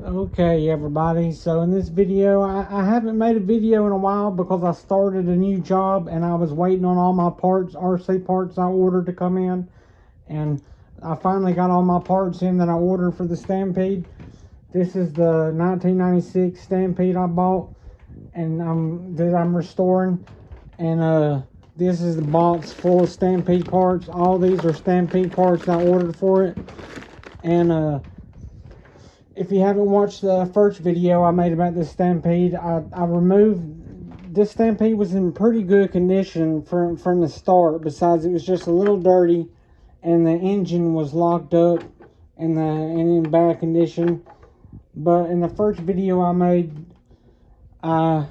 Okay, everybody, so in this video, I haven't made a video in a while because I started a new job and I was waiting on all my parts, RC parts I ordered to come in, and I finally got all my parts in that I ordered for the Stampede. This is the 1996 Stampede I bought and I'm restoring, and this is the box full of Stampede parts. All these are Stampede parts I ordered for it, and if you haven't watched the first video I made about this Stampede, I removed... This Stampede was in pretty good condition from the start, besides it was just a little dirty and the engine was locked up and in bad condition. But in the first video I made, I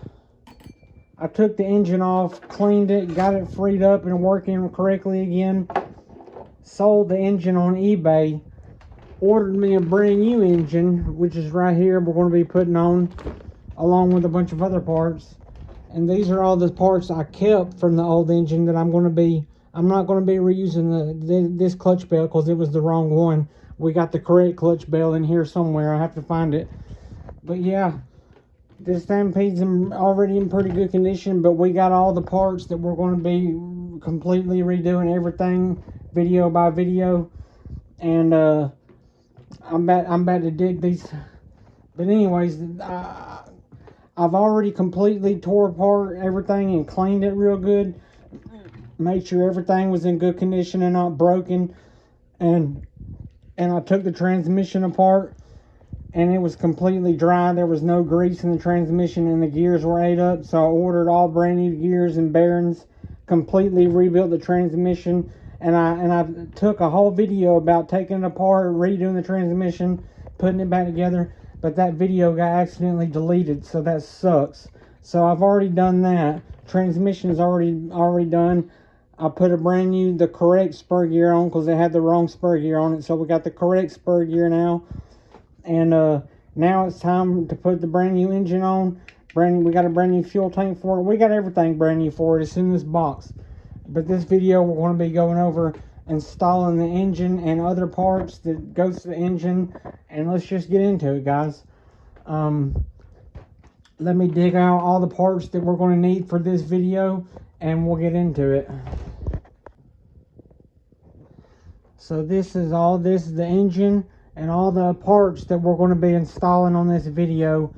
took the engine off, cleaned it, got it freed up and working correctly again, sold the engine on eBay, ordered me a brand new engine, which is right here, we're going to be putting on, along with a bunch of other parts. And these are all the parts I kept from the old engine that I'm not going to be reusing this clutch bell because it was the wrong one. We got the correct clutch bell in here somewhere. I have to find it. But yeah, this Stampede's already in pretty good condition, but we got all the parts that we're going to be completely redoing everything, video by video. And I'm about to dig these. But anyways, I've already completely tore apart everything and cleaned it real good, made sure everything was in good condition and not broken, and I took the transmission apart and it was completely dry. There was no grease in the transmission and the gears were ate up, so I ordered all brand new gears and bearings, completely rebuilt the transmission. And I took a whole video about taking it apart, redoing the transmission, putting it back together. But that video got accidentally deleted, so that sucks. So I've already done that. Transmission is already done. I put the correct spur gear on because they had the wrong spur gear on it. So we got the correct spur gear now. And now it's time to put the brand new engine on. We got a brand new fuel tank for it. We got everything brand new for it. It's in this box. But this video we're going to be going over installing the engine and other parts that goes to the engine, and let's just get into it, guys. Let me dig out all the parts that we're going to need for this video and we'll get into it. So this is the engine and all the parts that we're going to be installing on this video,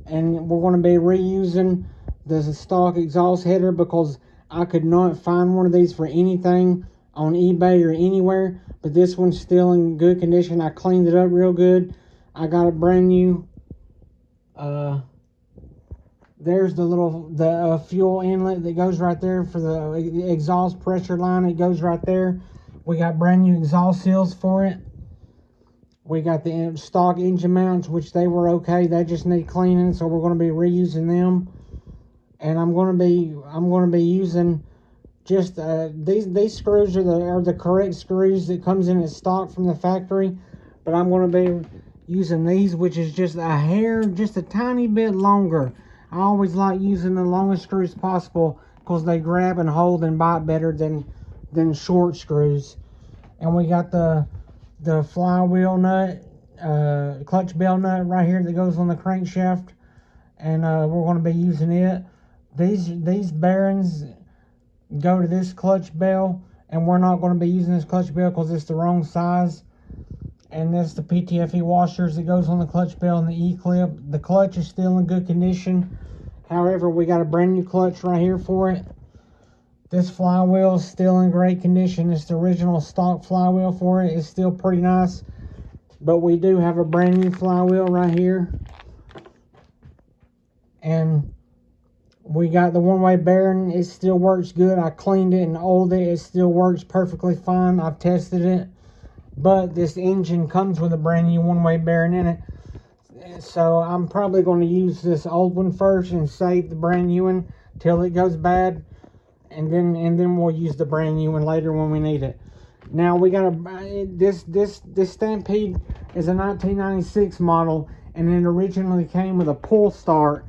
and we're going to be reusing the stock exhaust header because I could not find one of these for anything on eBay or anywhere, but this one's still in good condition. I cleaned it up real good. I got it brand new. There's the fuel inlet that goes right there for the exhaust pressure line. It goes right there. We got brand new exhaust seals for it. We got the stock engine mounts, which they were okay. They just need cleaning, so we're going to be reusing them. And I'm going to be using just these screws are the correct screws that comes in as stock from the factory, but I'm going to be using these, which is just a tiny bit longer. I always like using the longest screws possible because they grab and hold and bite better than short screws. And we got the flywheel nut, clutch bell nut right here that goes on the crankshaft, and we're going to be using it. These bearings go to this clutch bell, and we're not going to be using this clutch bell because it's the wrong size. And this the PTFE washers that goes on the clutch bell and the E-clip. The clutch is still in good condition. However, we got a brand new clutch right here for it. This flywheel is still in great condition. It's the original stock flywheel for it. It's still pretty nice. But we do have a brand new flywheel right here. And we got the one-way bearing. It still works good. I cleaned it and oiled it. It still works perfectly fine. I've tested it. But this engine comes with a brand new one-way bearing in it. So I'm probably going to use this old one first and save the brand new one till it goes bad. And then we'll use the brand new one later when we need it. Now we got this Stampede is a 1996 model, and it originally came with a pull start.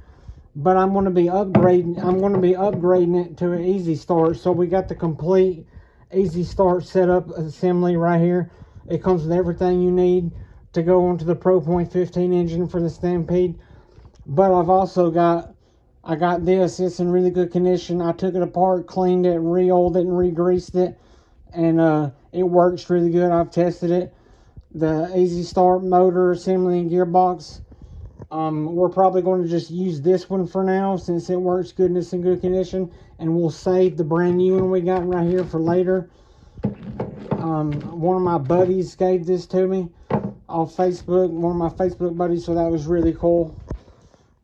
But I'm going to be upgrading it to an easy start. So we got the complete easy start setup assembly right here. It comes with everything you need. to go onto the Pro Point 15 engine for the Stampede. But I've also got, I got this. It's in really good condition. I took it apart, cleaned it, re-oiled it, and re-greased it, and it works really good. I've tested it. The Easy Start motor, assembly, and gearbox. We're probably going to just use this one for now since it works good and it's in good condition, and we'll save the brand new one we got right here for later. One of my buddies gave this to me off Facebook, one of my Facebook buddies, so that was really cool.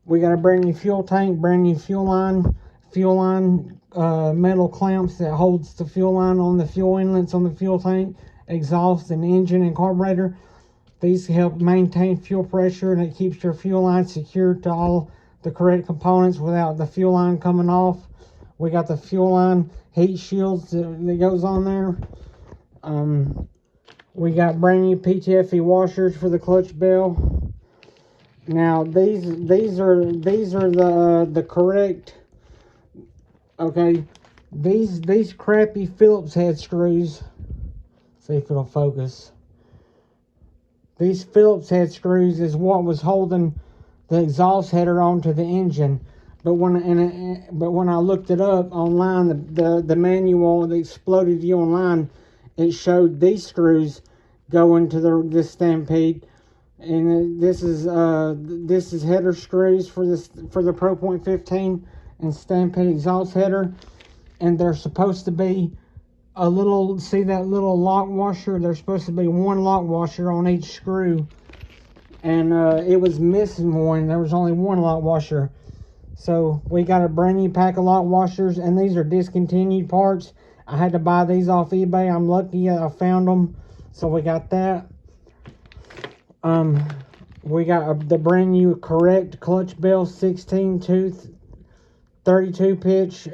We got a brand new fuel tank, brand new fuel line, metal clamps that holds the fuel line on the fuel inlets on the fuel tank, exhaust, and engine and carburetor. These help maintain fuel pressure, and it keeps your fuel line secured to all the correct components without the fuel line coming off. We got the fuel line heat shields that goes on there. We got brand new PTFE washers for the clutch bell. Now these are the correct. Okay, these crappy Phillips head screws. See if it'll focus. These Phillips head screws is what was holding the exhaust header onto the engine. But when I looked it up online, the manual, the exploded view online, it showed these screws going to this Stampede, and this is header screws for the Pro Point 15 and Stampede exhaust header, and they're supposed to be a little, see that little lock washer? There's supposed to be one lock washer on each screw, and it was missing one. There was only one lock washer. So we got a brand new pack of lock washers, and these are discontinued parts. I had to buy these off eBay. I'm lucky I found them, so we got that. We got the brand new correct clutch bell, 16 tooth, 32 pitch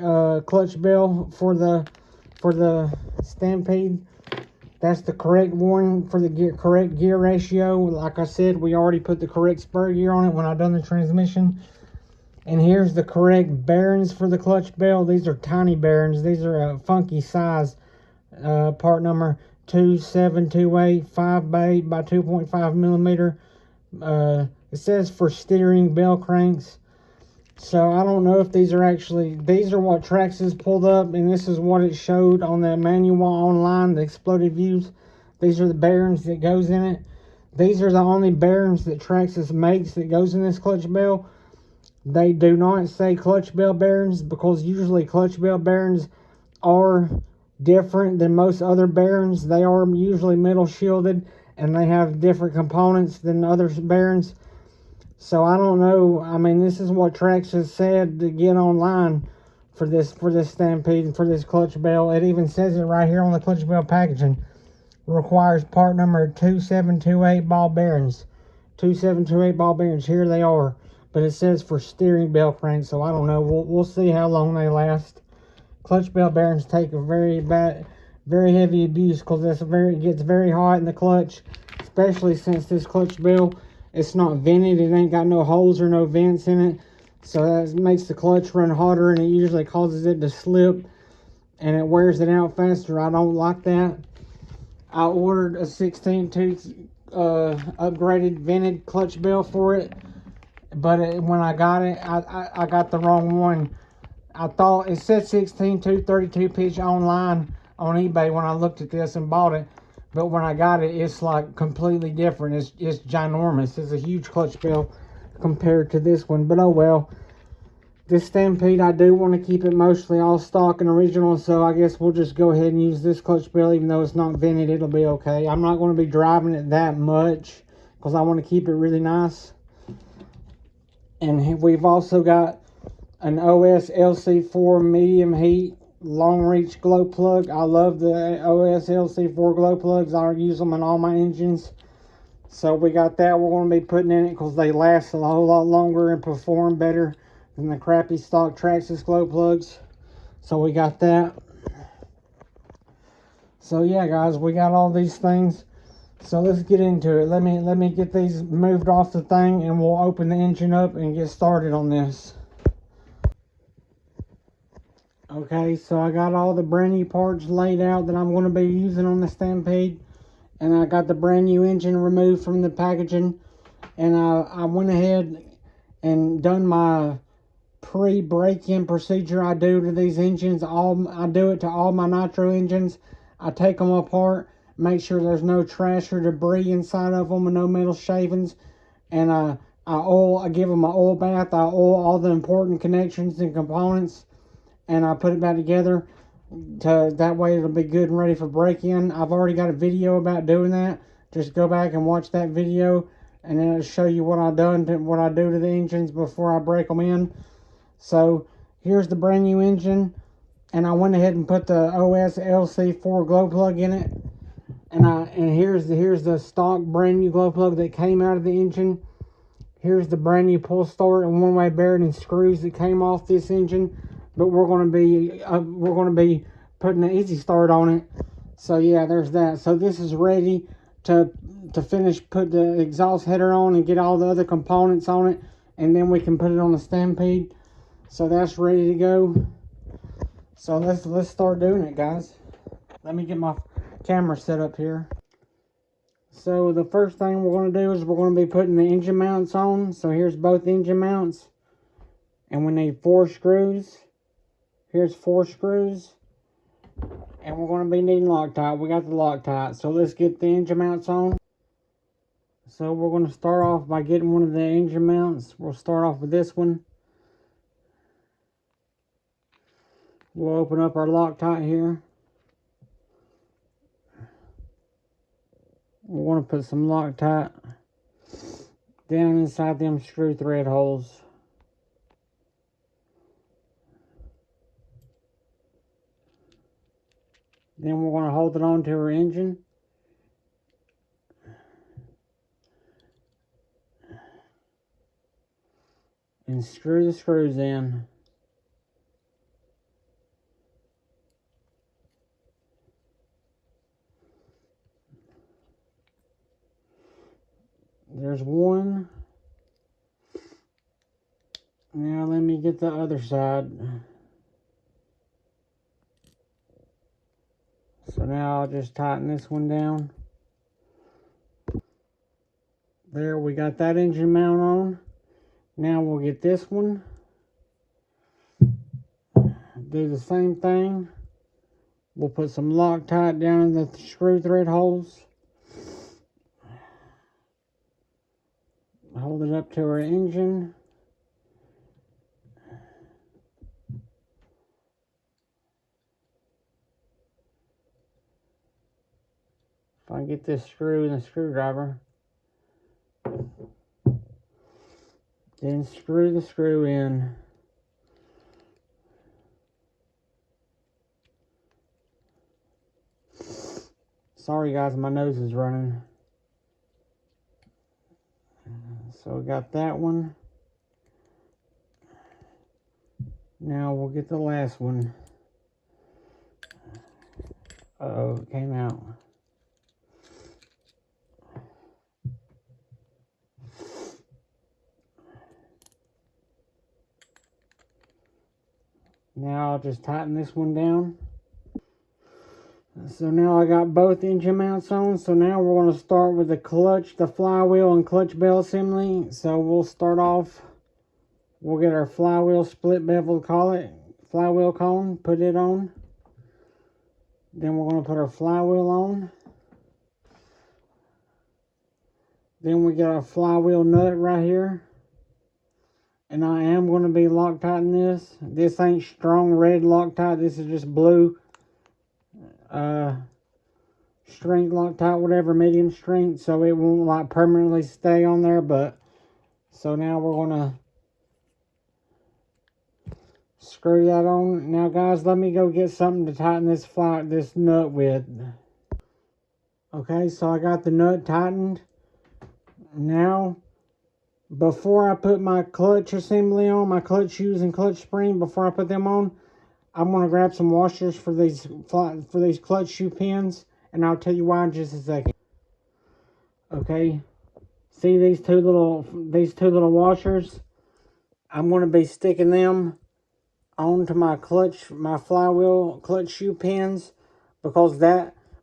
clutch bell for the Stampede. That's the correct one for the correct gear ratio. Like I said, we already put the correct spur gear on it when I done the transmission. And here's the correct bearings for the clutch bell. These are tiny bearings. These are a funky size. Part number 2728 5x8 by 2.5 millimeter. It says for steering bell cranks. So I don't know if these are actually, these are what Traxxas pulled up, and this is what it showed on the manual online, the exploded views. These are the bearings that goes in it. These are the only bearings that Traxxas makes that goes in this clutch bell. They do not say clutch bell bearings, because usually clutch bell bearings are different than most other bearings. They are usually metal shielded, and they have different components than other bearings. So I don't know. I mean, this is what Traxxas said to get online for this Stampede and for this clutch bell. It even says it right here on the clutch bell packaging. Requires part number 2728 ball bearings. 2728 ball bearings. Here they are. But it says for steering bell cranks, so I don't know. We'll see how long they last. Clutch bell bearings take a very heavy abuse, because it gets very hot in the clutch, especially since this clutch bell, it's not vented. It ain't got no holes or no vents in it, so that makes the clutch run hotter, and it usually causes it to slip, and it wears it out faster. I don't like that. I ordered a 16 tooth upgraded vented clutch bell for it. But when I got it, I got the wrong one. I thought it said 16 tooth 32 pitch online on eBay when I looked at this and bought it. But when I got it, it's like completely different. It's ginormous. It's a huge clutch bell compared to this one. But oh well. This Stampede, I do want to keep it mostly all stock and original. So I guess we'll just go ahead and use this clutch bell. Even though it's not vented, it'll be okay. I'm not going to be driving it that much, because I want to keep it really nice. And we've also got an OS LC4 medium heat long reach glow plug. I love the OS LC4 glow plugs. I use them in all my engines. So we got that we're going to be putting in it, because they last a whole lot longer and perform better than the crappy stock Traxxas glow plugs. So we got that. So yeah, guys, we got all these things. So let's get into it. Let me get these moved off the thing, and we'll open the engine up and get started on this. Okay, so I got all the brand new parts laid out that I'm going to be using on the Stampede. and I got the brand new engine removed from the packaging, and I went ahead and done my pre-break-in procedure I do to these engines. I do it to all my nitro engines. I take them apart, make sure there's no trash or debris inside of them and no metal shavings, and I give them an oil bath. I oil all the important connections and components, and I put it back together. That way it'll be good and ready for break-in. I've already got a video about doing that. Just go back and watch that video, and it'll show you what I've done to what I do to the engines before I break them in. So here's the brand new engine, and I went ahead and put the OS LC4 glow plug in it, and here's the stock brand new glow plug that came out of the engine. Here's the brand new pull start and one-way bearing and screws that came off this engine. But we're going to be putting an easy start on it. So yeah, there's that. So this is ready to finish, put the exhaust header on and get all the other components on it, and then we can put it on the stampede. So that's ready to go. So let's start doing it, guys. Let me get my camera set up here. So the first thing we're going to do is we're going to be putting the engine mounts on. So here's both engine mounts, and we need 4 screws. Here's 4 screws, and we're going to be needing Loctite. We got the Loctite, so let's get the engine mounts on. So we're going to start off by getting one of the engine mounts. We'll start off with this one. We'll open up our Loctite here. We want to put some Loctite down inside them screw thread holes. Then we're going to hold it on to our engine. And screw the screws in. There's one. Now let me get the other side. So now I'll just tighten this one down. There, we got that engine mount on. Now we'll get this one. Do the same thing. We'll put some Loctite down in the screw thread holes. Hold it up to our engine. If I get this screw in the screwdriver, then screw the screw in. Sorry guys, my nose is running. So we got that one. Now we'll get the last one. Uh-oh, it came out. Now I'll just tighten this one down. So now I got both engine mounts on. So now we're going to start with the clutch, the flywheel and clutch bell assembly. So we'll start off, we'll get our flywheel split bevel, call it, flywheel cone, put it on. Then we're going to put our flywheel on. Then we get our flywheel nut right here. And I am going to be Loctiting this. This ain't strong red Loctite. This is just blue strength Loctite, whatever, medium strength. So it won't like permanently stay on there. But so now we're going to screw that on. Now guys, let me go get something to tighten this nut with. Okay, so I got the nut tightened. Now, before I put my clutch assembly on, my clutch shoes and clutch spring, before I put them on, I'm going to grab some washers for these clutch shoe pins, and I'll tell you why in just a second. Okay, see these two little washers? I'm going to be sticking them onto my flywheel clutch shoe pins, because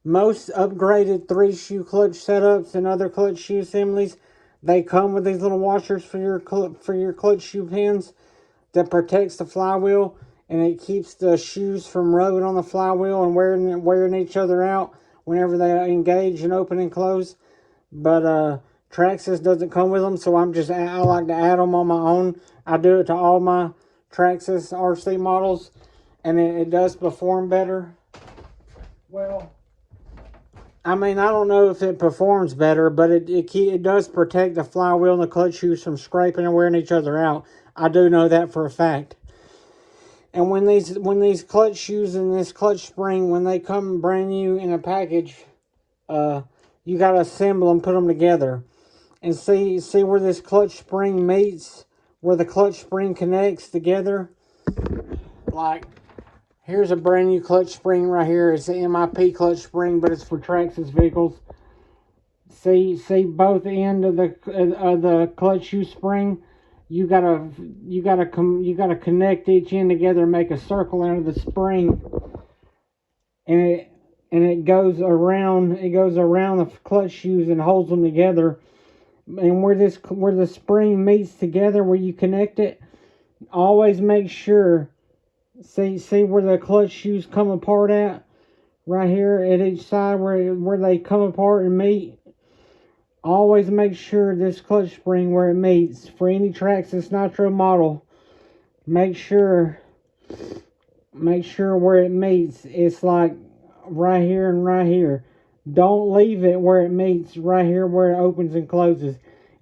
most upgraded 3-shoe clutch setups and other clutch shoe assemblies, they come with these little washers for your clutch shoe pins that protects the flywheel, and it keeps the shoes from rubbing on the flywheel and wearing each other out whenever they engage and open and close. But Traxxas doesn't come with them, so I like to add them on my own. I do it to all my Traxxas RC models, and it does perform better. Well, I mean, I don't know if it performs better, but it does protect the flywheel and the clutch shoes from scraping and wearing each other out. I do know that for a fact. And when these clutch shoes and this clutch spring, when they come brand new in a package, you gotta assemble them, put them together, and see where this clutch spring meets, where the clutch spring connects together. Like, here's a brand new clutch spring right here. It's an MIP clutch spring, but it's for Traxxas vehicles. See both end of the clutch shoe spring. You gotta connect each end together and make a circle out of the spring, and it goes around the clutch shoes and holds them together. And where the spring meets together, where you connect it, always make sure. See where the clutch shoes come apart at, right here at each side where they come apart and meet. Always make sure this clutch spring where it meets for any Traxxas Nitro model. Make sure where it meets. It's like right here and right here. Don't leave it where it meets right here where it opens and closes,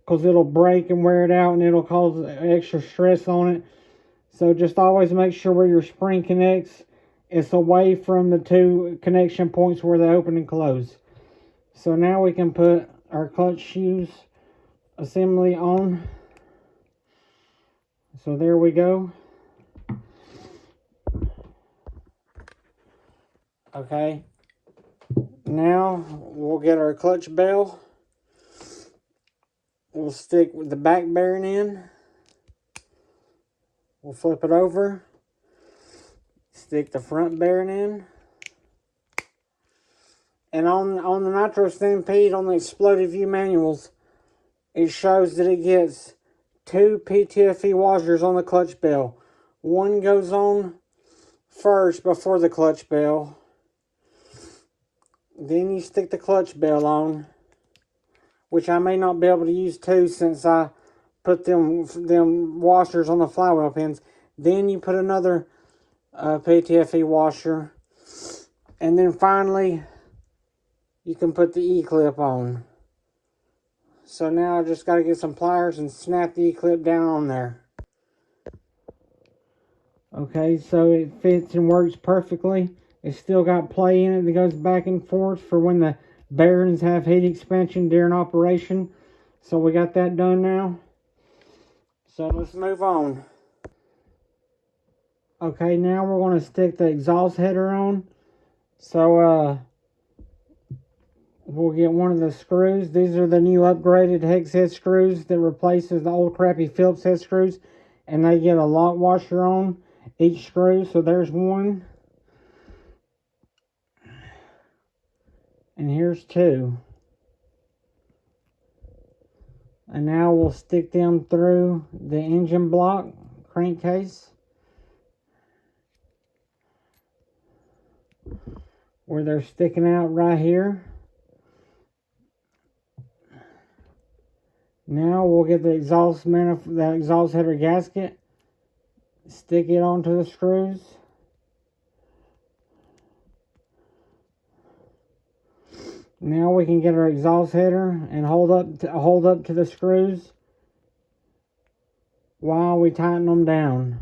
because it'll break and wear it out and it'll cause extra stress on it. So just always make sure where your spring connects, it's away from the two connection points where they open and close. So now we can put our clutch shoes assembly on. So there we go. Okay. Now we'll get our clutch bell. We'll stick with the back bearing in. We'll flip it over. Stick the front bearing in. And on the Nitro Stampede, on the Exploded View manuals, it shows that it gets 2 PTFE washers on the clutch bell. One goes on first before the clutch bell. Then you stick the clutch bell on, which I may not be able to use 2 since I put them washers on the flywheel pins. Then you put another PTFE washer. And then finally, you can put the E-clip on. So now I just got to get some pliers and snap the E-clip down on there. Okay, so it fits and works perfectly. It's still got play in it that goes back and forth for when the bearings have heat expansion during operation. So we got that done now. So let's move on. Okay, now we're going to stick the exhaust header on. So we'll get one of the screws. These are the new upgraded hex head screws that replaces the old crappy Phillips head screws. And they get a lock washer on each screw. So there's one. And here's 2. And now we'll stick them through the engine block crankcase, where they're sticking out right here. Now we'll get the exhaust header gasket, stick it onto the screws. Now we can get our exhaust header and hold up to the screws while we tighten them down.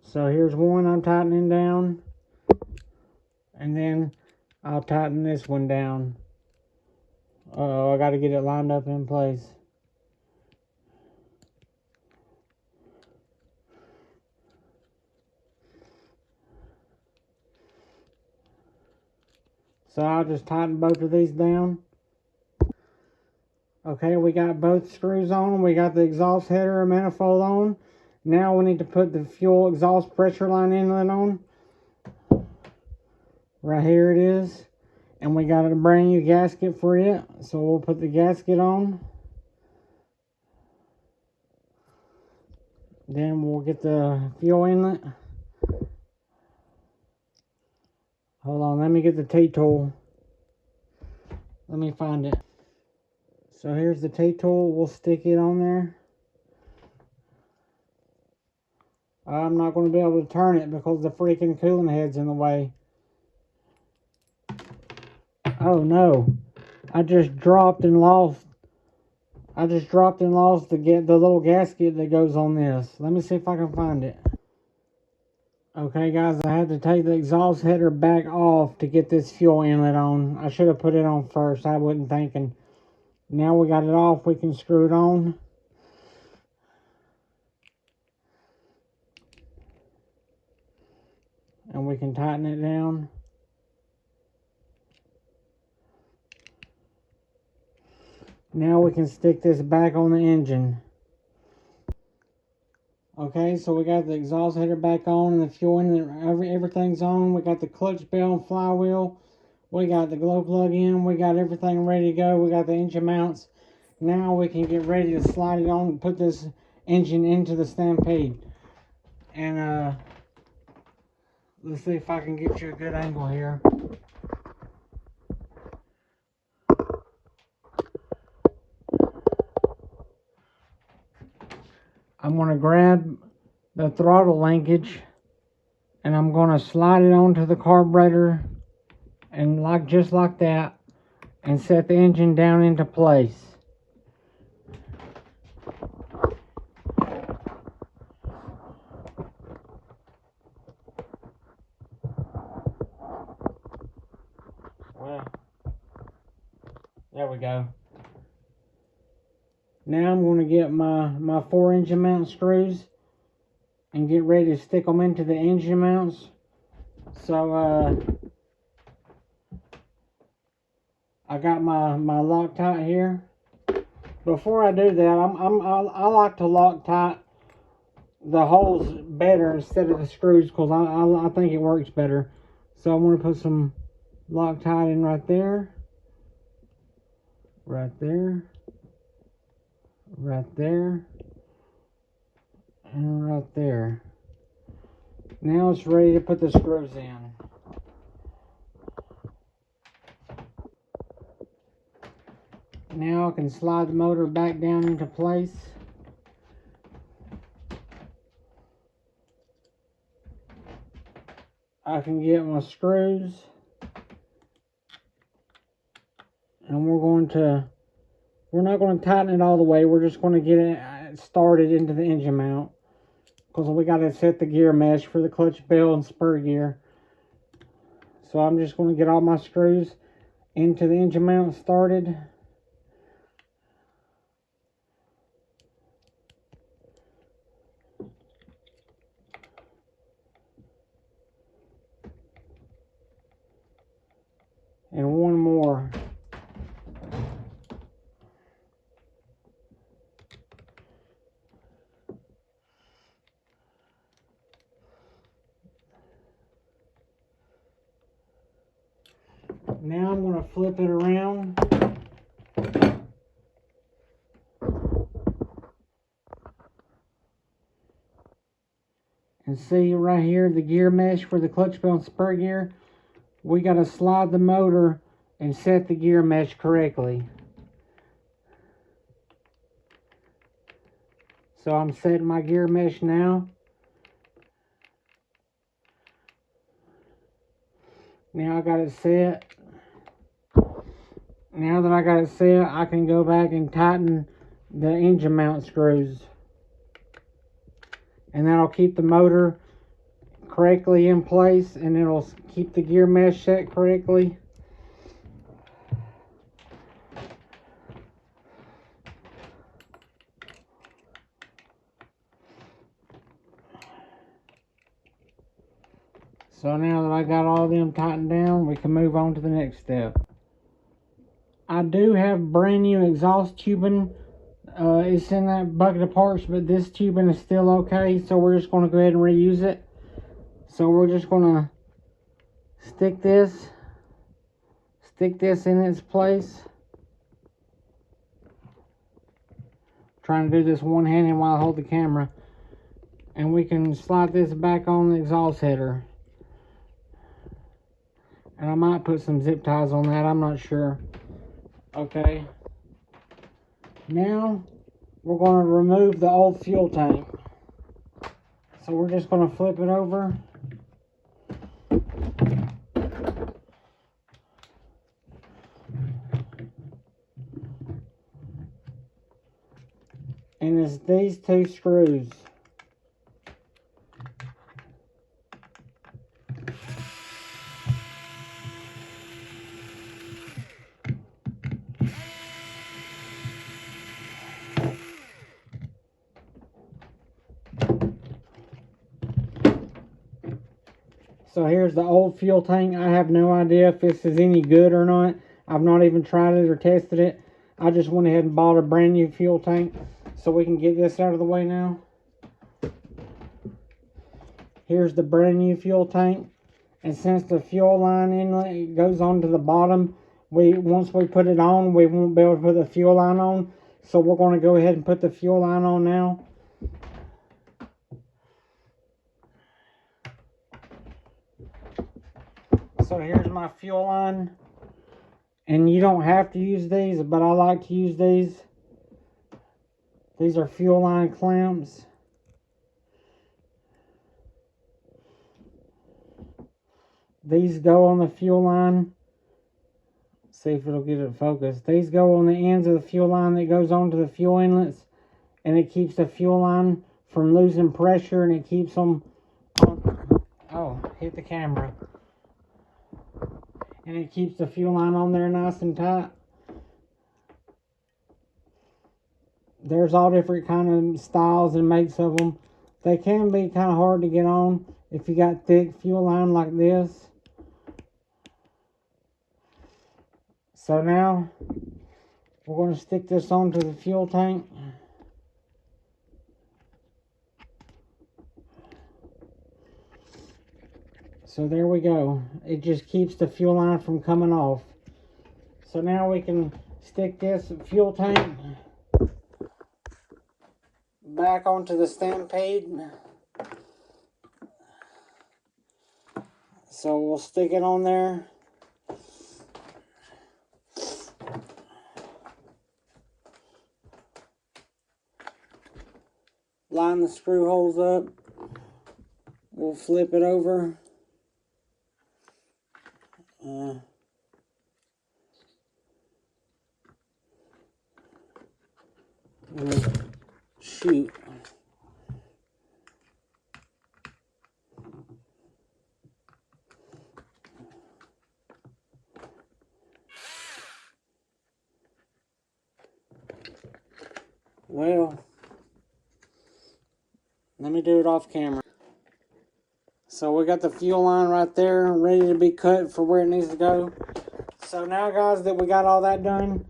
So here's one I'm tightening down, and then I'll tighten this one down. I got to get it lined up in place. So I'll just tighten both of these down. Okay, we got both screws on. We got the exhaust header and manifold on. Now we need to put the fuel exhaust pressure line inlet on. Right here it is. And we got a brand new gasket for it. So we'll put the gasket on. Then we'll get the fuel inlet. Hold on, let me get the T-tool. Let me find it. So here's the T-tool. We'll stick it on there. I'm not going to be able to turn it because the freaking cooling head's in the way. Oh no. I just dropped and lost the little gasket that goes on this. Let me see if I can find it. Okay guys, I had to take the exhaust header back off to get this fuel inlet on. I should have put it on first. I wasn't thinking. Now we got it off, we can screw it on. And we can tighten it down. Now we can stick this back on the engine. Okay, so we got the exhaust header back on and the fuel inlet, everything's on. We got the clutch bell and flywheel. We got the glow plug in. We got everything ready to go. We got the engine mounts. Now we can get ready to slide it on and put this engine into the Stampede. And let's see if I can get you a good angle here. I'm going to grab the throttle linkage and I'm going to slide it onto the carburetor and just like that, and set the engine down into place. Well, there we go. Now I'm going to get my 4 engine mount screws and get ready to stick them into the engine mounts. So I got my Loctite here. Before I do that, I like to Loctite the holes better instead of the screws because I think it works better. So I'm going to put some Loctite in right there, right there, right there, and right there. Now it's ready to put the screws in. Now I can slide the motor back down into place. I can get my screws. And we're not going to tighten it all the way. We're just going to get it started into the engine mount. Because we got to set the gear mesh for the clutch bell and spur gear. So I'm just going to get all my screws into the engine mount started. And one more. Now I'm going to flip it around. And see right here, the gear mesh for the clutch bell and spur gear. We got to slide the motor and set the gear mesh correctly. So I'm setting my gear mesh now. Now I got it set. Now that I got it set, I can go back and tighten the engine mount screws. And that'll keep the motor correctly in place, and it'll keep the gear mesh set correctly. So now that I got all of them tightened down, we can move on to the next step. I do have brand new exhaust tubing It's in that bucket of parts, but this tubing is still okay, so we're just going to go ahead and reuse it. So we're just going to stick this in its place. Trying to do this one-handed while I hold the camera. And we can slide this back on the exhaust header. And I might put some zip ties on that, I'm not sure. Okay. Now, we're going to remove the old fuel tank. So we're just going to flip it over. And it's these two screws. So here's the old fuel tank. I have no idea if this is any good or not. I've not even tried it or tested it. I just went ahead and bought a brand new fuel tank. So we can get this out of the way now. Here's the brand new fuel tank. And since the fuel line inlet goes onto the bottom, once we put it on, we won't be able to put the fuel line on. So we're going to go ahead and put the fuel line on now. So here's my fuel line. And you don't have to use these, but I like to use these. These are fuel line clamps. These go on the fuel line. See if it'll get it focused. These go on the ends of the fuel line that goes onto the fuel inlets. And it keeps the fuel line from losing pressure, and it keeps them on. Oh, hit the camera. And it keeps the fuel line on there nice and tight. There's all different kind of styles and makes of them. They can be kind of hard to get on if you got thick fuel line like this. So now we're going to stick this onto the fuel tank. So there we go. It just keeps the fuel line from coming off. So now we can stick this fuel tank back onto the stampede. So we'll stick it on there. Line the screw holes up. We'll flip it over. Shoot. Well, let me do it off camera. So we got the fuel line right there, ready to be cut for where it needs to go. So now, guys, that we got all that done,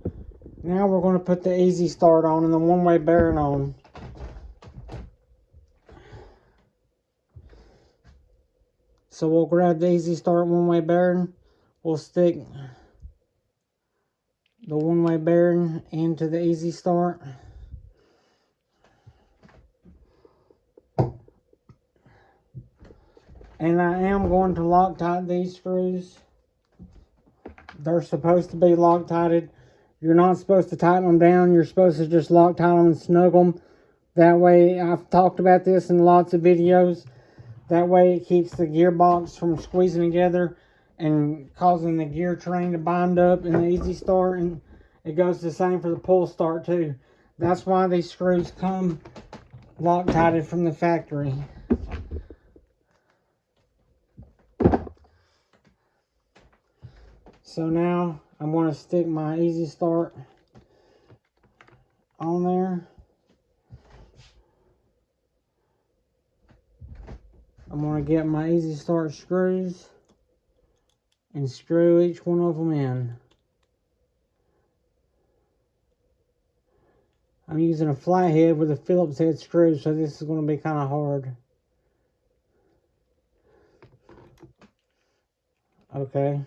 now we're going to put the easy start on and the one-way bearing on. So we'll grab the easy start one-way bearing. We'll stick the one-way bearing into the easy start. And I am going to Loctite these screws. They're supposed to be Loctited. You're not supposed to tighten them down. You're supposed to just Loctite them and snug them. That way, I've talked about this in lots of videos. That way it keeps the gearbox from squeezing together and causing the gear train to bind up in the easy start. And it goes the same for the pull start too. That's why these screws come Loctited from the factory. So now I'm going to stick my easy start on there. I'm going to get my easy start screws and screw each one of them in. I'm using a flathead with a Phillips head screw, so this is going to be kind of hard. Okay,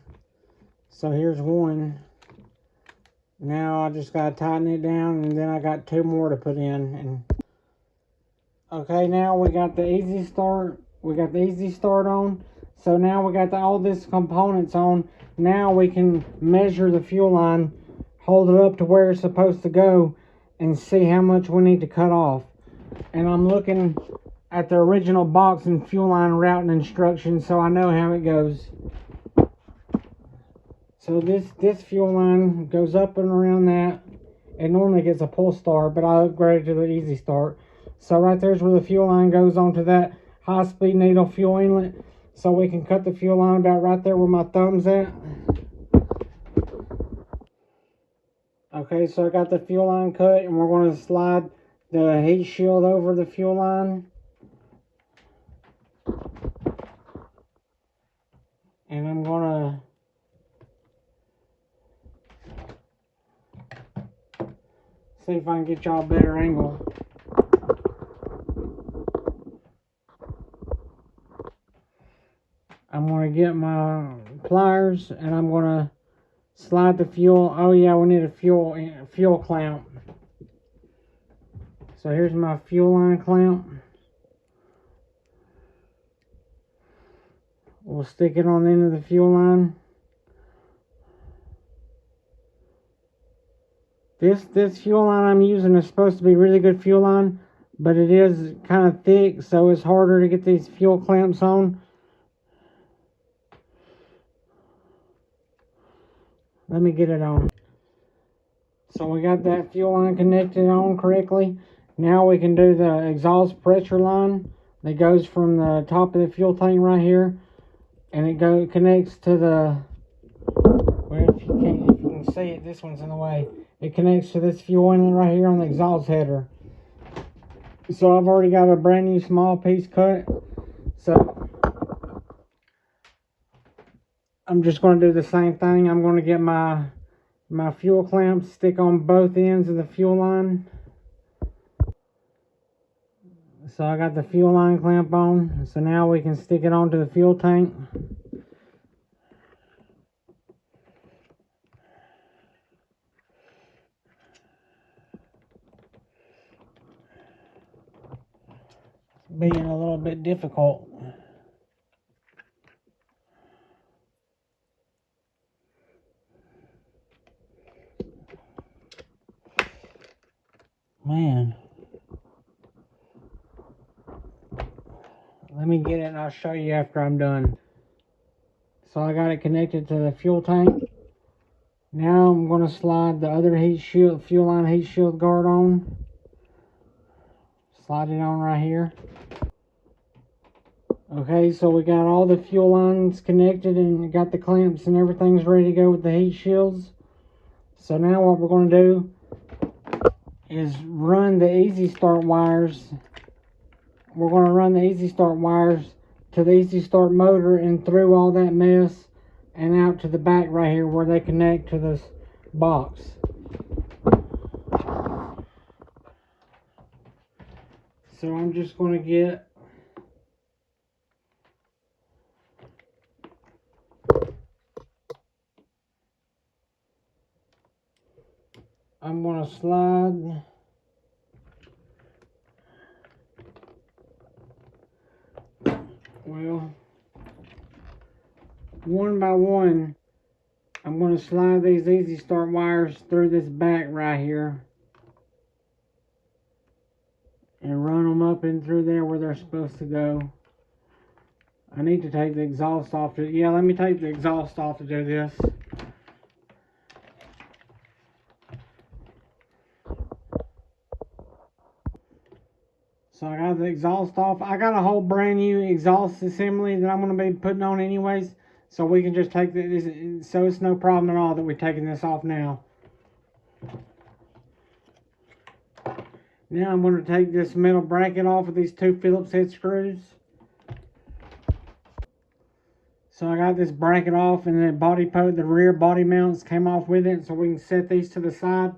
so here's one. Now I just got to tighten it down, and then I got 2 more to put in. And okay, now we got the easy start. We got the easy start on. So now we got all this components on. Now we can measure the fuel line, hold it up to where it's supposed to go, and see how much we need to cut off. And I'm looking at the original box and fuel line routing instructions, so I know how it goes. So this fuel line goes up and around that. It normally gets a pull start, but I upgraded to the easy start. So right there's where the fuel line goes onto that high-speed needle fuel inlet. So we can cut the fuel line about right there where my thumb's at. Okay, so I got the fuel line cut, and we're going to slide the heat shield over the fuel line. And I'm going to see if I can get y'all a better angle. I'm going to get my pliers, and I'm going to slide the fuel. Oh yeah, we need a fuel clamp. So here's my fuel line clamp. We'll stick it on the end of the fuel line. This fuel line I'm using is supposed to be really good fuel line, but it is kind of thick, so it's harder to get these fuel clamps on. Let me get it on. So we got that fuel line connected on correctly. Now we can do the exhaust pressure line that goes from the top of the fuel tank right here, and it connects to the, well, if you can see it, this one's in the way. It connects to this fuel inlet right here on the exhaust header. So I've already got a brand new small piece cut. So I'm just going to do the same thing. I'm going to get my fuel clamps, stick on both ends of the fuel line. So I got the fuel line clamp on. So now we can stick it onto the fuel tank. Being a little bit difficult. Man. Let me get it and I'll show you after I'm done. So I got it connected to the fuel tank. Now I'm going to slide the other fuel line heat shield guard on. Slide it on right here. Okay, so we got all the fuel lines connected and got the clamps and everything's ready to go with the heat shields. So now what we're going to do is run the easy start wires. We're going to run the easy start wires to the easy start motor and through all that mess and out to the back right here where they connect to this box. So I'm just going to get I'm going to slide one by one. I'm going to slide these easy start wires through this back right here and run them up and through there where they're supposed to go. I need to take the exhaust off. Let me take the exhaust off to do this. So I got the exhaust off. I got a whole brand new exhaust assembly that I'm going to be putting on anyways. So we can just take this. So it's no problem at all that we're taking this off now. Now I'm going to take this metal bracket off with these 2 Phillips head screws. So I got this bracket off and the rear body mounts came off with it. So we can set these to the side.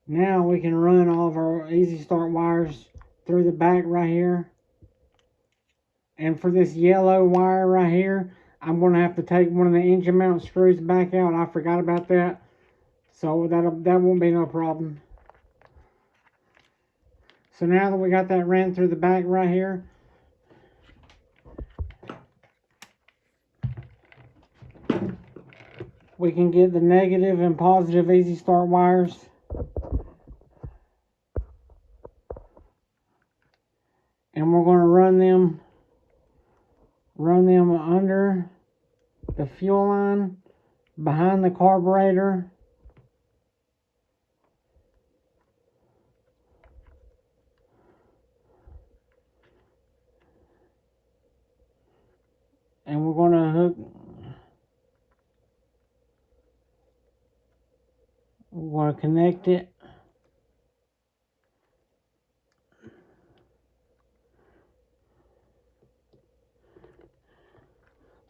Now we can run all of our easy start wires through the back right here. And for this yellow wire right here, I'm going to have to take one of the engine mount screws back out. I forgot about that. So that won't be no problem. So now that we got that ran through the back right here, we can get the negative and positive easy start wires. And we're going to run them under the fuel line, behind the carburetor, and we're going to hook, we're going to connect it.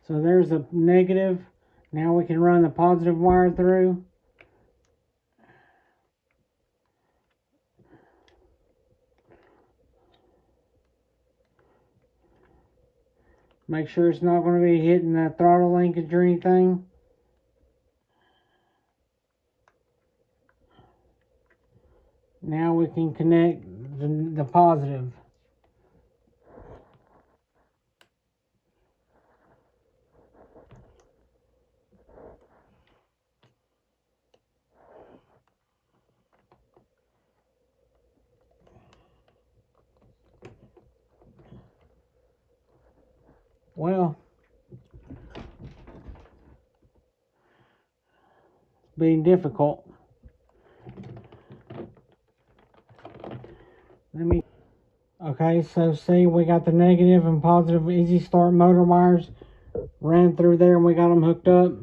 So there's a negative. Now we can run the positive wire through. Make sure it's not going to be hitting the throttle linkage or anything. Now we can connect the positive. Well, it's being difficult. Okay, so see, we got the negative and positive easy start motor wires ran through there and we got them hooked up.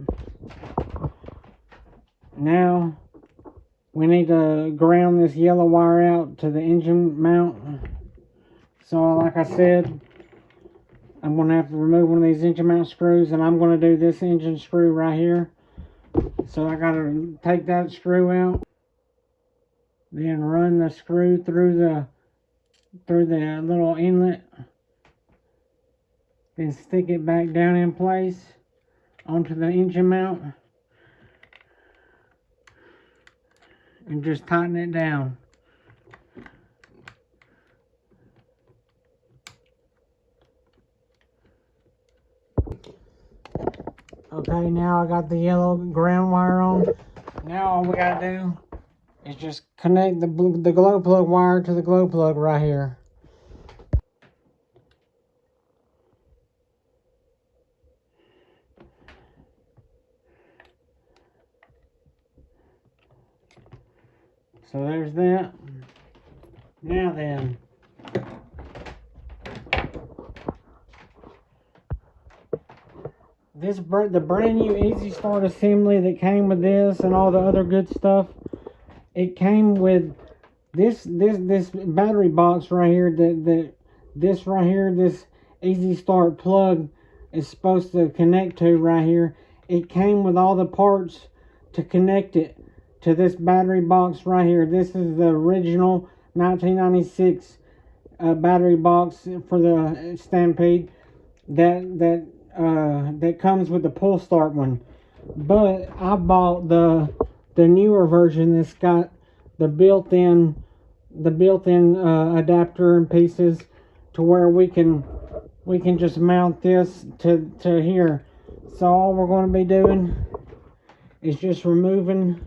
Now we need to ground this yellow wire out to the engine mount. So like I said, I'm going to have to remove one of these engine mount screws, and I'm going to do this engine screw right here. So I got to take that screw out, then run the screw through the little inlet, then stick it back down in place onto the engine mount and just tighten it down. Okay, now I got the yellow ground wire on. Now all we gotta do is just connect the glow plug wire to the glow plug right here. So there's that. Now then, the brand new Easy Start assembly that came with this and all the other good stuff, it came with this battery box right here. This right here, this Easy Start plug is supposed to connect to right here. It came with all the parts to connect it to this battery box right here. This is the original 1996 battery box for the Stampede that comes with the pull start one. But I bought the newer version that's got the built-in adapter and pieces to where we can just mount this to here. So all we're going to be doing is just removing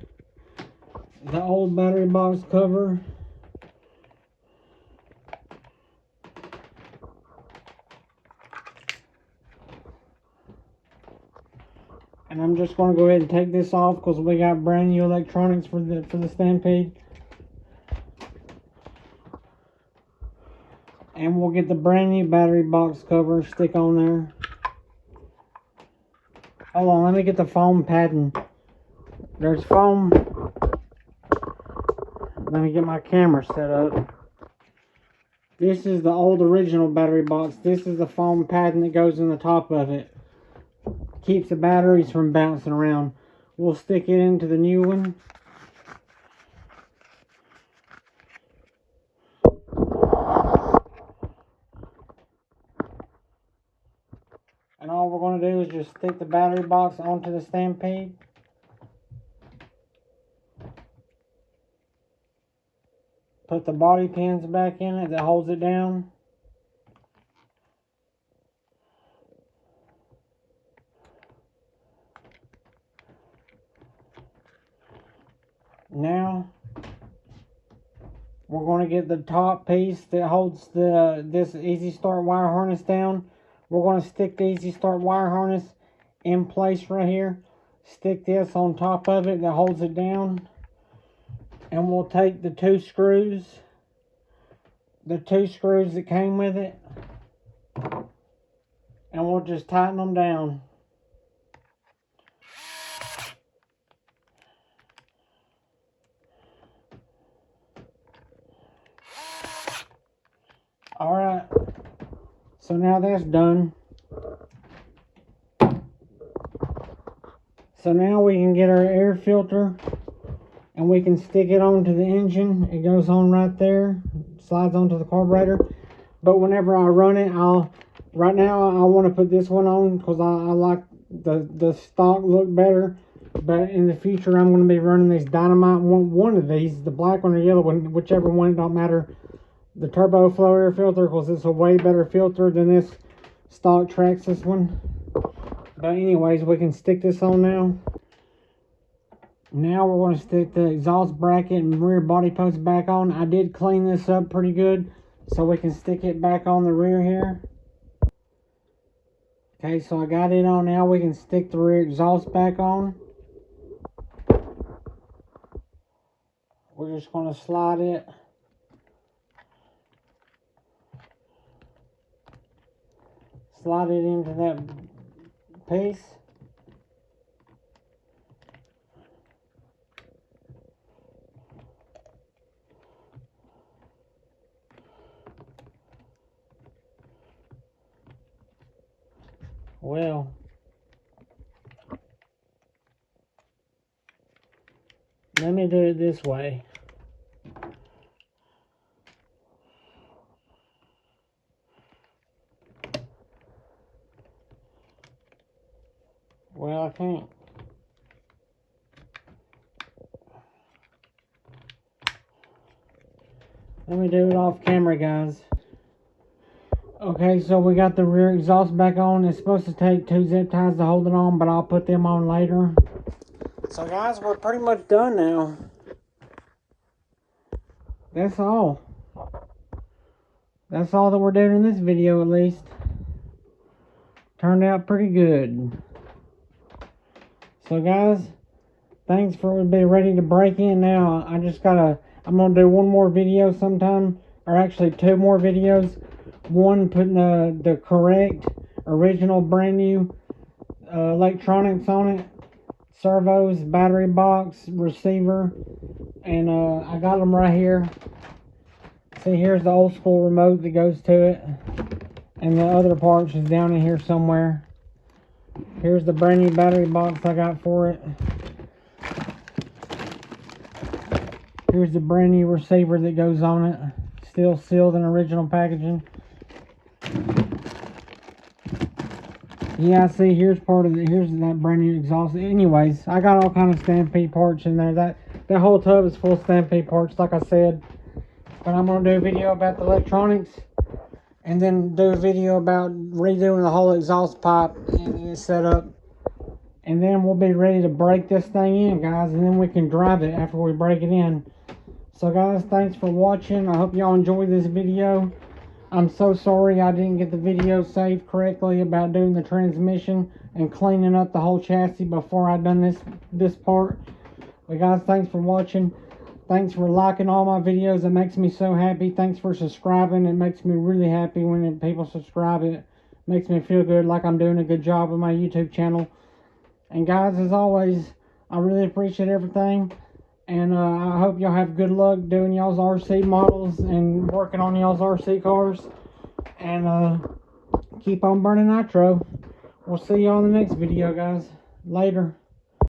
the old battery box cover. And I'm just going to go ahead and take this off because we got brand new electronics for the Stampede. And we'll get the brand new battery box cover, stick on there. Hold on, let me get the foam padding. There's foam. Let me get my camera set up. This is the old original battery box. This is the foam padding that goes in the top of it. Keeps the batteries from bouncing around. We'll stick it into the new one. And all we're going to do is just stick the battery box onto the Stampede. Put the body pins back in it that holds it down. Now we're going to get the top piece that holds this Easy Start wire harness down. We're going to stick the Easy Start wire harness in place right here. Stick this on top of it that holds it down. And we'll take the two screws that came with it, and we'll just tighten them down. Alright, so now that's done. So now we can get our air filter and we can stick it onto the engine. It goes on right there, slides onto the carburetor. But whenever I run it, right now I want to put this one on because I like the stock look better. But in the future I'm going to be running these Dynamite, one of these, the black one or yellow one, whichever one, it don't matter. The Turbo Flow air filter, because it's a way better filter than this stock Traxxas one. But anyways, we can stick this on now. Now we're going to stick the exhaust bracket and rear body post back on. I did clean this up pretty good, so we can stick it back on the rear here. Okay, so I got it on now. We can stick the rear exhaust back on. We're just going to slide it. Slide it into that piece. Well, let me do it this way. Well, I can't. Let me do it off camera, guys. Okay, so we got the rear exhaust back on. It's supposed to take 2 zip ties to hold it on, but I'll put them on later. So guys, we're pretty much done now. That's all. That's all that we're doing in this video, at least. Turned out pretty good. So guys, thanks for being ready to break in now. I'm gonna do one more video sometime, or actually 2 more videos. One putting the correct original brand new electronics on it, servos, battery box, receiver, and I got them right here. See, here's the old school remote that goes to it, and the other parts is down in here somewhere. Here's the brand new battery box I got for it. Here's the brand new receiver that goes on it, still sealed in original packaging. Yeah, see, here's that brand new exhaust. Anyways, I got all kind of Stampede parts in there. That whole tub is full of Stampede parts, like I said. But I'm gonna do a video about the electronics, and then do a video about redoing the whole exhaust pipe and its setup. And then we'll be ready to break this thing in, guys, and then we can drive it after we break it in. So guys, thanks for watching. I hope y'all enjoyed this video. I'm so sorry I didn't get the video saved correctly about doing the transmission and cleaning up the whole chassis before I done this part. But guys, thanks for watching. Thanks for liking all my videos. It makes me so happy. Thanks for subscribing. It makes me really happy when people subscribe. It makes me feel good, like I'm doing a good job with my YouTube channel. And guys, as always, I really appreciate everything. And I hope y'all have good luck doing y'all's RC models and working on y'all's RC cars. And keep on burning nitro. We'll see y'all in the next video, guys. Later.